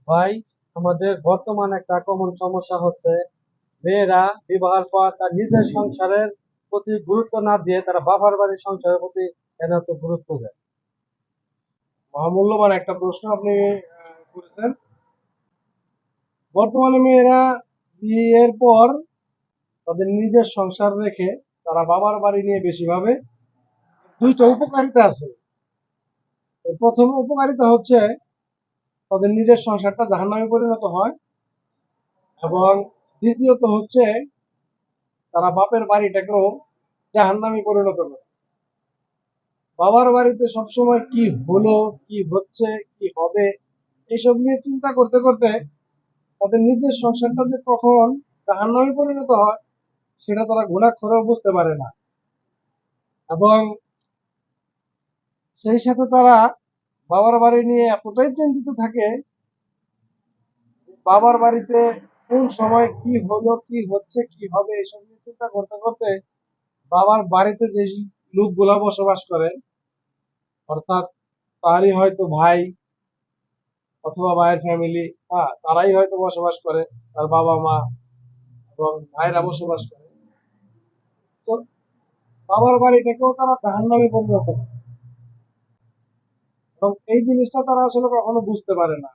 ভাই, আমাদের বর্তমান একটা কমন সমস্যা হচ্ছে মেয়েরা বিবাহের পর তার নিজের সংসারের প্রতি গুরুত্ব না দিয়ে তারা বাবার বাড়ির সংসারের প্রতি কেন এত গুরুত্ব দেয়। মহামূল্যবান একটা প্রশ্ন আপনি করেছেন। বর্তমানে মেয়েরা বিয়ের পর তাদের নিজের সংসার রেখে তারা বাবার বাড়ি নিয়ে বেশি ভাবে। দুইটা উপকারিতা আছে। এর প্রথম উপকারিতা হচ্ছে তাদের নিজের সংসারটা জাহান্নামে পরিণত হয়, এবং দ্বিতীয়ত হচ্ছে তারা বাপের বাড়িটাকেও জাহান্নামে পরিণত করে। বাবার বাড়িতে সবসময় কি হলো, কি হচ্ছে, কি হবে, এইসব নিয়ে চিন্তা করতে করতে তাদের নিজের সংসারটা যে কখন জাহান্নামে পরিণত হয় সেটা তারা ঘুণাক্ষরেও বুঝতে পারে না। এবং সেই সাথে তারা বাবার বাড়ি নিয়ে এতটাই চিন্তিত থাকে, বাবার বাড়িতে কোন সময় কি হলো, কি হচ্ছে, কি হবে, এসব নিয়ে চিন্তা করতে করতে বাবার বাড়িতে যে লোকগুলা বসবাস করে, অর্থাৎ তারই হয়তো ভাই অথবা ভাইয়ের ফ্যামিলি, হ্যাঁ তারাই হয়তো বসবাস করে, তার বাবা মা এবং ভাইরা বসবাস করে। তো বাবার বাড়িটাকেও তারা জাহান্নামে পরিণত করে, এবং এই জিনিসটা তারা আসলে কখনো বুঝতে পারে না।